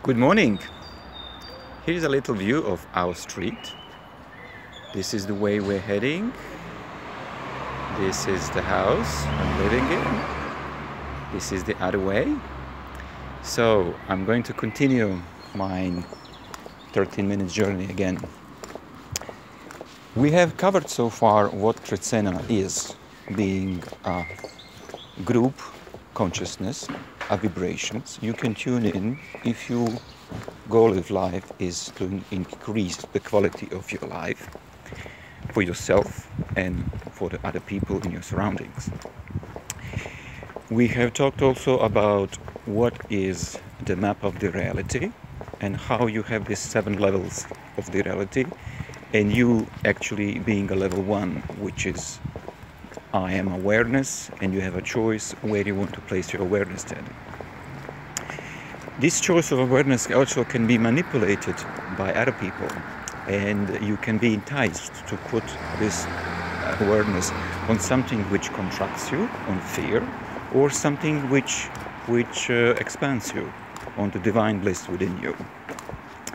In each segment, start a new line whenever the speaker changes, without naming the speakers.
Good morning. Here's a little view of our street. This is the way we're heading. This is the house I'm living in. This is the other way. So I'm going to continue my 13-minute journey again. We have covered so far what Trecena is, being a group consciousness, a vibrations. You can tune in if your goal of life is to increase the quality of your life for yourself and for the other people in your surroundings. We have talked also about what is the map of the reality and how you have these 7 levels of the reality, and you actually being a level 1, which is I am awareness, and you have a choice where you want to place your awareness then. This choice of awareness also can be manipulated by other people, and you can be enticed to put this awareness on something which contracts you, on fear, or something which expands you, on the divine bliss within you.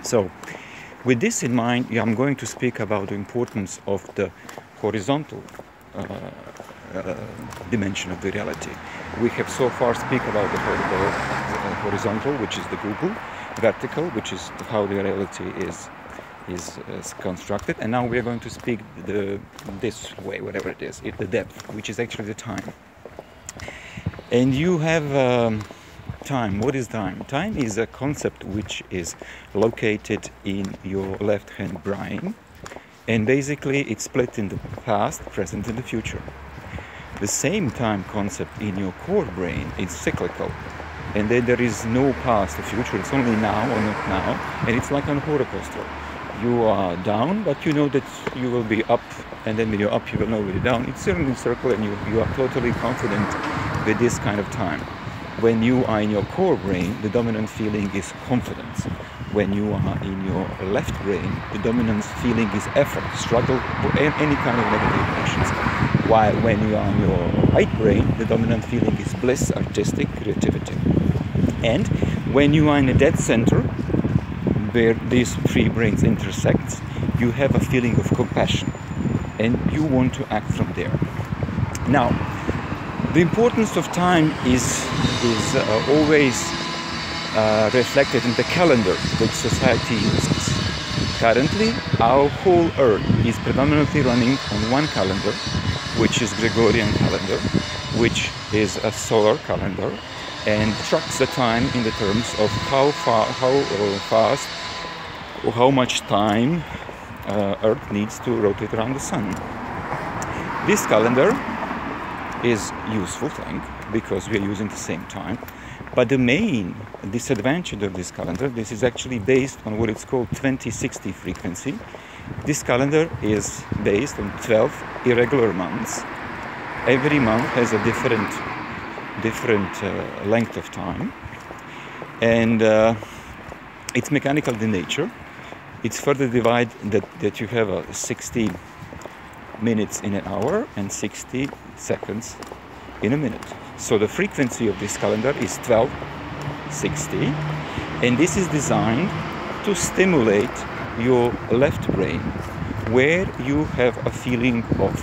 So, with this in mind, I'm going to speak about the importance of the horizontal dimension of the reality. We have so far speak about the horizontal, which is the Google, vertical, which is how the reality is constructed, and now we are going to speak this way, whatever it is, the depth, which is actually the time. And you have time. What is time? Time is a concept which is located in your left-hand brain, and basically it's split in the past, present, and the future. The same time concept in your core brain is cyclical, and then there is no past or future, it's only now or not now, and it's like on a roller coaster. You are down, but you know that you will be up, and then when you're up you will know when you're down. It's certainly a circle, and you are totally confident with this kind of time. When you are in your core brain, the dominant feeling is confidence. When you are in your left brain, the dominant feeling is effort, struggle, or any kind of negative emotions. While when you are in your right brain, the dominant feeling is bliss, artistic, creativity. And when you are in a dead center, where these 3 brains intersect, you have a feeling of compassion, and you want to act from there. Now, the importance of time is always reflected in the calendar which society uses. Currently, our whole Earth is predominantly running on one calendar, which is Gregorian calendar, which is a solar calendar, and tracks the time in the terms of how fast or how much time Earth needs to rotate around the Sun. This calendar is a useful thing because we are using the same time, but the main disadvantage of this calendar, this is actually based on what it's called 2060 frequency. This calendar is based on 12 irregular months. Every month has a different length of time, and it's mechanical in nature. It's further divided that you have 60 minutes in an hour and 60 seconds in a minute. So the frequency of this calendar is 1260, and this is designed to stimulate your left brain, where you have a feeling of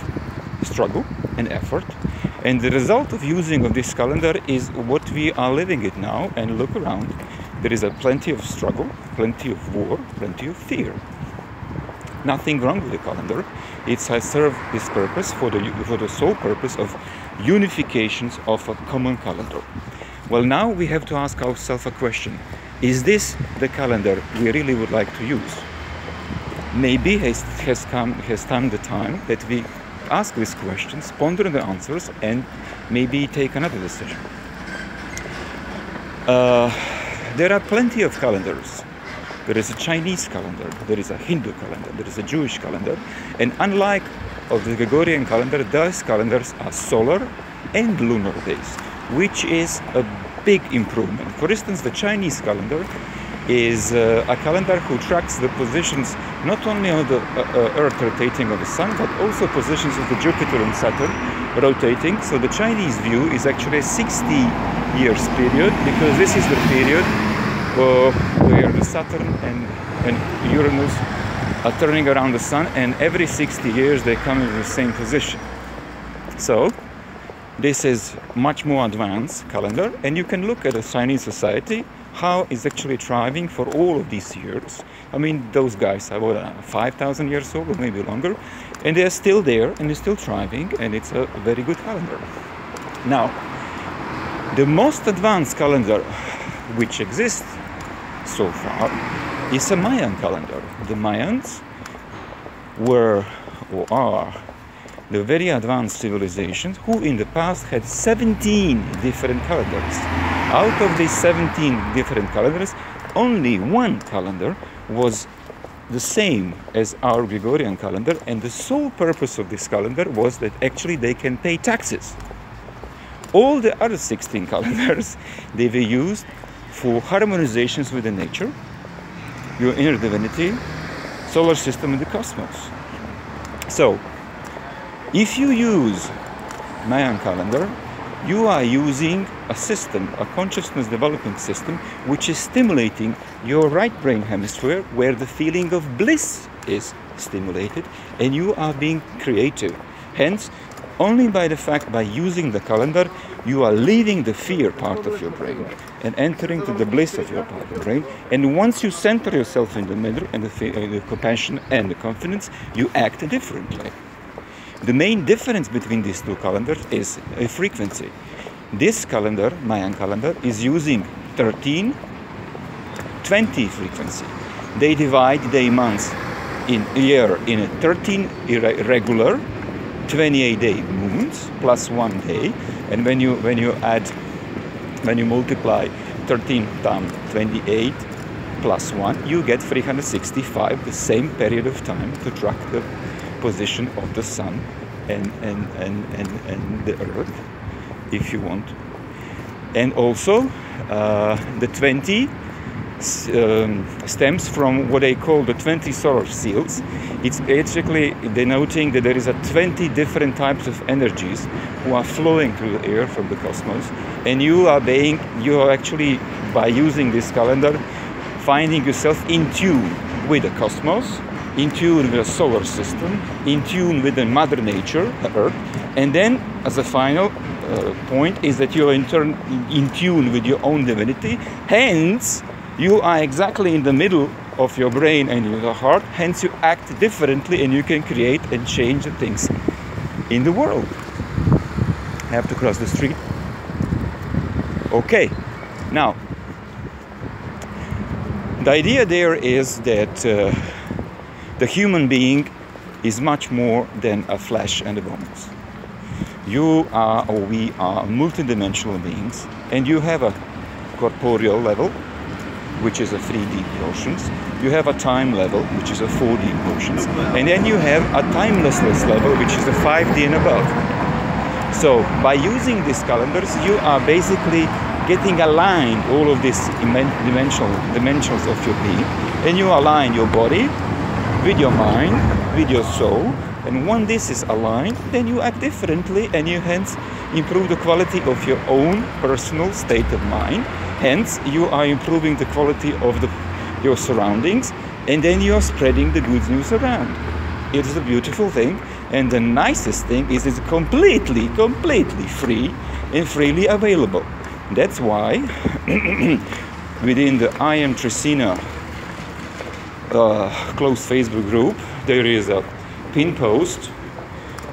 struggle and effort. And the result of using of this calendar is what we are living it now. And look around, there is plenty of struggle, plenty of war, plenty of fear. Nothing wrong with the calendar. It has served this purpose for the sole purpose of unifications of a common calendar. Well, now we have to ask ourselves a question. Is this the calendar we really would like to use? Maybe has come the time that we ask these questions, ponder the answers, and maybe take another decision. There are plenty of calendars. There is a Chinese calendar, there is a Hindu calendar, there is a Jewish calendar, and unlike of the Gregorian calendar, those calendars are solar and lunar based, which is a big improvement. For instance, the Chinese calendar is a calendar who tracks the positions not only of the Earth rotating on the Sun, but also positions of the Jupiter and Saturn rotating. So the Chinese view is actually a 60 years period, because this is the period where the Saturn and Uranus are turning around the sun, and every 60 years they come in the same position. So this is much more advanced calendar, and you can look at the Chinese society, how it's actually thriving for all of these years. I mean, those guys are about 5,000 years old, or maybe longer, and they're still there, and they're still thriving, and it's a very good calendar. Now, the most advanced calendar which exists so far is a Mayan calendar. The Mayans were, or are, the very advanced civilizations who in the past had 17 different calendars. Out of these 17 different calendars, only one calendar was the same as our Gregorian calendar, and the sole purpose of this calendar was that actually they can pay taxes. All the other 16 calendars, they were used for harmonizations with the nature, your inner divinity, solar system, and the cosmos. So, if you use Mayan calendar, you are using a system, a consciousness development system, which is stimulating your right brain hemisphere, where the feeling of bliss is stimulated, and you are being creative. Hence, only by using the calendar, you are leaving the fear part of your brain and entering to the bliss of your part of the brain. And once you center yourself in the middle, and the compassion and the confidence, you act differently. The main difference between these two calendars is a frequency. This calendar, Mayan calendar, is using 13-20 frequency. They divide their months in a year in 13 irregular 28-day moons plus 1 day, and when you multiply 13 times 28 plus 1, you get 365, the same period of time to track the position of the sun and the earth, if you want. And also the 20 stems from what they call the 20 solar seals. It's basically denoting that there is 20 different types of energies who are flowing through the air from the cosmos, and you are actually, by using this calendar, finding yourself in tune with the cosmos, in tune with the solar system, in tune with the mother nature, the earth, and then as a final point is that you are in turn in tune with your own divinity. Hence, you are exactly in the middle of your brain and your heart, hence you act differently, and you can create and change the things in the world. I have to cross the street. Okay, now, the idea there is that the human being is much more than a flesh and a bones. You are, or we are, multidimensional beings, and you have a corporeal level, which is a 3D notions. You have a time level, which is a 4D notions, and then you have a timelessness level, which is a 5D and above. So by using these calendars, you are basically getting aligned all of these dimensions of your being, and you align your body with your mind, with your soul, and when this is aligned, then you act differently, and you hence improve the quality of your own personal state of mind. Hence, you are improving the quality of your surroundings, and then you are spreading the good news around. It is a beautiful thing, and the nicest thing is it's completely free and freely available. That's why within the I Am Trecena closed Facebook group, there is a pin post,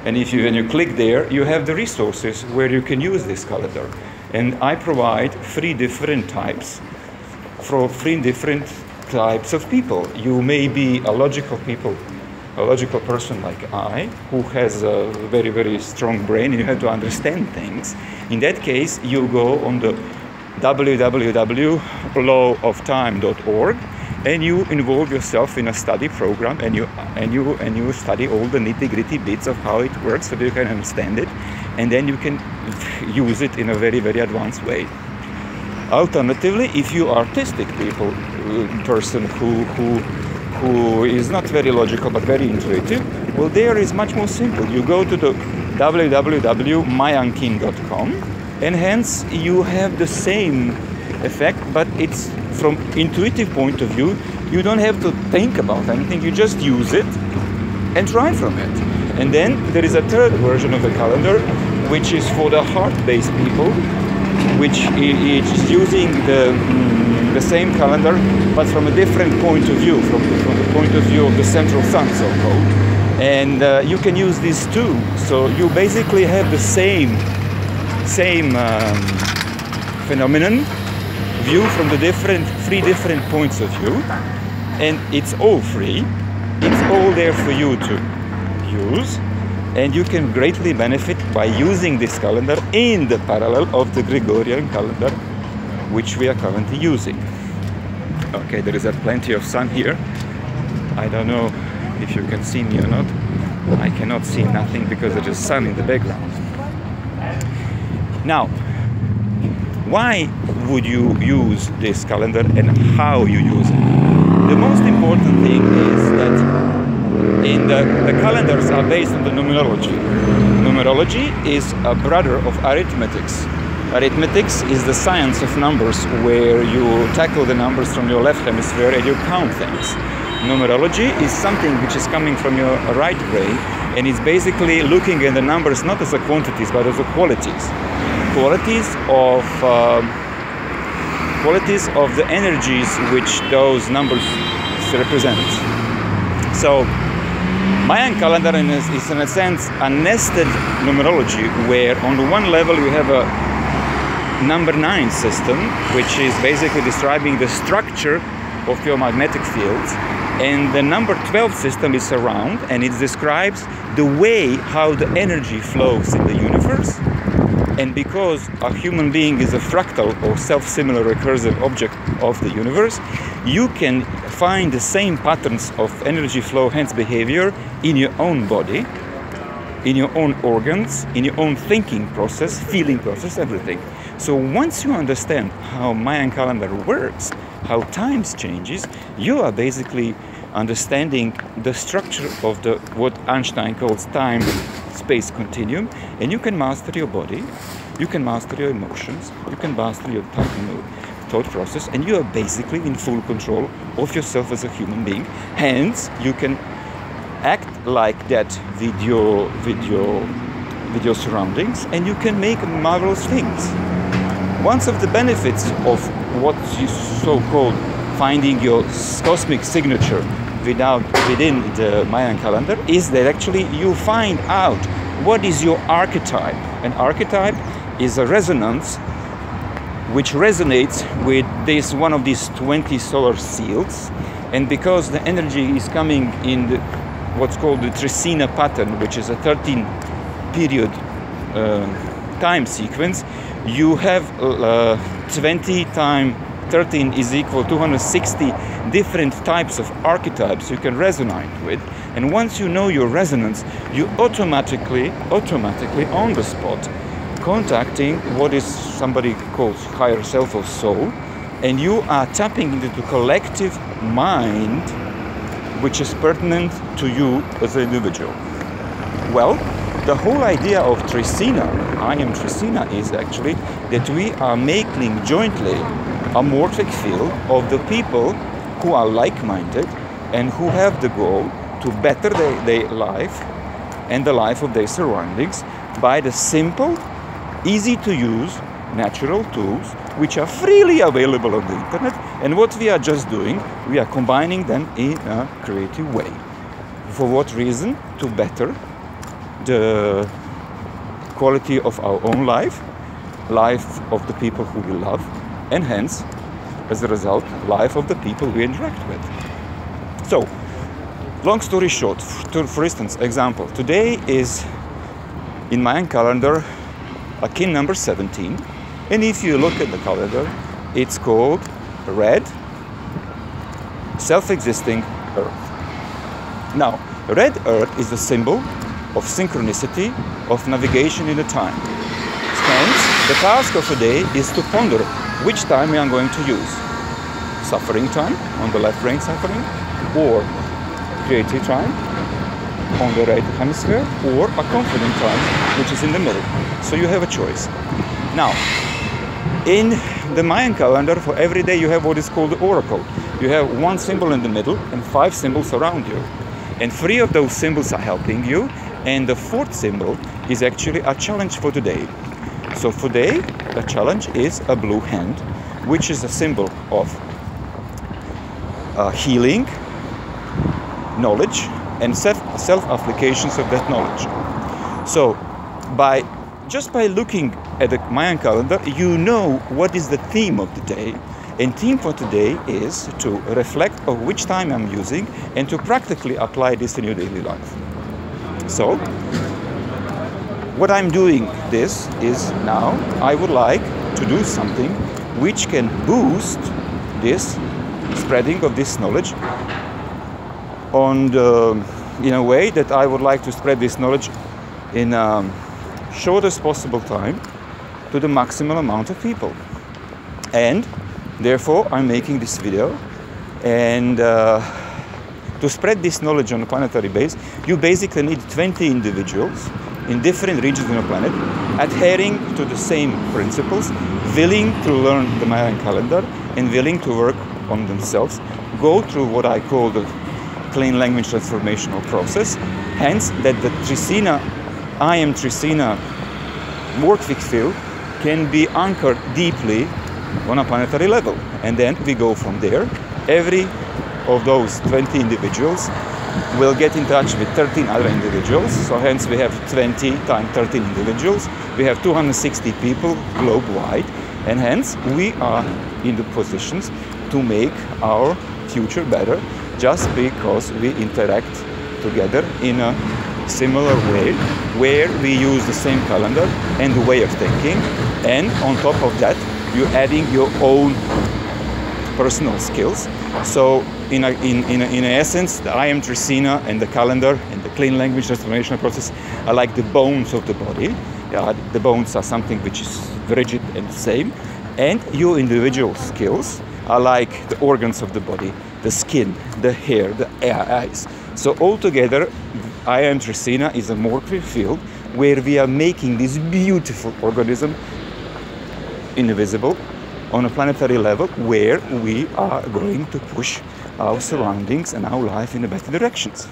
and when you click there, you have the resources where you can use this calendar. And I provide 3 different types for 3 different types of people. You may be a logical person like I, who has a very, very strong brain, and you have to understand things. In that case, you go on the www.lawoftime.org, and you involve yourself in a study program, and you study all the nitty-gritty bits of how it works, so that you can understand it, and then you can use it in a very, very advanced way. Alternatively, if you are artistic person who is not very logical but very intuitive, well, there is much more simple. You go to the www.mayankin.com, and hence you have the same effect, but it's from intuitive point of view, you don't have to think about anything, you just use it and try from it. And then there is a third version of the calendar, which is for the heart-based people, which is using the same calendar, but from a different point of view, from the point of view of the central sun, so-called. And you can use these too. So you basically have the same phenomenon view from the three different points of view, and it's all free. It's all there for you to use, and you can greatly benefit by using this calendar in the parallel of the Gregorian calendar, which we are currently using. Okay, there is plenty of sun here. I don't know if you can see me or not. I cannot see nothing because there is sun in the background. Now, why would you use this calendar and how you use it? The most important thing is that the calendars are based on the numerology. Numerology is a brother of arithmetics. Arithmetics is the science of numbers, where you tackle the numbers from your left hemisphere and you count things. Numerology is something which is coming from your right brain, and it's basically looking at the numbers not as the quantities but as the qualities. Qualities of the energies which those numbers represent. So Mayan calendar is in a sense a nested numerology, where on the one level you have a number 9 system, which is basically describing the structure of your magnetic field, and the number 12 system is around, and it describes the way how the energy flows in the universe. And because a human being is a fractal or self-similar recursive object of the universe, you can find the same patterns of energy flow, hence behavior, in your own body, in your own organs, in your own thinking process, feeling process, everything. So once you understand how Mayan calendar works, how times changes, you are basically understanding the structure of what Einstein calls time-space continuum, and you can master your body, you can master your emotions, you can master your thought process, and you are basically in full control of yourself as a human being. Hence, you can act like that video surroundings, and you can make marvelous things. One of the benefits of what is so-called finding your cosmic signature within the Mayan calendar is that actually you find out what is your archetype. An archetype is a resonance which resonates with one of these 20 solar seals, and because the energy is coming in what's called the Trecena pattern, which is a 13-period time sequence, you have 20 times 13 is equal to 260 different types of archetypes you can resonate with. And once you know your resonance, you automatically on the spot contacting what is somebody calls higher self or soul, and you are tapping into the collective mind which is pertinent to you as an individual. Well, the whole idea of Trecena, I am Trecena, is actually that we are making jointly a morphic field of the people who are like-minded and who have the goal to better their life and the life of their surroundings by the simple, easy-to-use natural tools which are freely available on the internet. And what we are just doing, we are combining them in a creative way. For what reason? To better the quality of our own life of the people who we love, and hence, as a result, life of the people we interact with. So, long story short, for instance, example, today is in Mayan calendar a kin number 17, and if you look at the calendar, it's called red, self-existing earth. Now, red earth is a symbol of synchronicity, of navigation in the time. Hence, the task of a day is to ponder which time we are going to use. Suffering time, on the left brain suffering, or creative time, on the right hemisphere, or a confident time, which is in the middle. So you have a choice. Now, the Mayan calendar, for every day you have what is called the oracle. You have one symbol in the middle and 5 symbols around you. And 3 of those symbols are helping you, and the 4th symbol is actually a challenge for today. So today, the challenge is a blue hand, which is a symbol of healing, knowledge, and self-applications of that knowledge. So just by looking at the Mayan calendar, you know what is the theme of the day. And theme for today is to reflect on which time I'm using and to practically apply this in your daily life. So what I'm doing this is now I would like to do something which can boost this spreading of this knowledge in a way that I would like to spread this knowledge in shortest possible time to the maximum amount of people. And therefore I'm making this video, and to spread this knowledge on a planetary base, you basically need 20 individuals in different regions on the planet adhering to the same principles, willing to learn the Mayan calendar and willing to work on themselves, go through what I call the clean language transformational process. Hence that the Trecena, I am Trecena workfix field can be anchored deeply on a planetary level. And then we go from there. Every of those 20 individuals will get in touch with 13 other individuals. So hence we have 20 times 13 individuals. We have 260 people globe-wide. And hence we are in the positions to make our future better just because we interact together in a similar way, where we use the same calendar and the way of thinking, and on top of that you're adding your own personal skills. So in essence, the I am Trecena and the calendar and the clean language transformational process are like the bones of the body. The bones are something which is rigid and the same, and your individual skills are like the organs of the body, the skin, the hair, the eyes. So altogether, I am Trecena is a morphic field where we are making this beautiful organism invisible on a planetary level, where we are going to push our surroundings and our life in a better directions.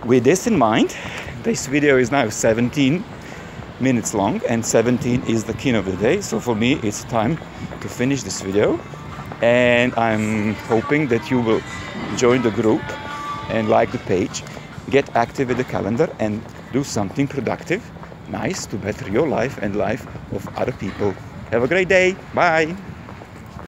With this in mind, this video is now 17 minutes long, and 17 is the king of the day. So for me, it's time to finish this video. And I'm hoping that you will join the group and like the page, get active with the calendar, and do something productive, nice, to better your life and life of other people. Have a great day. Bye.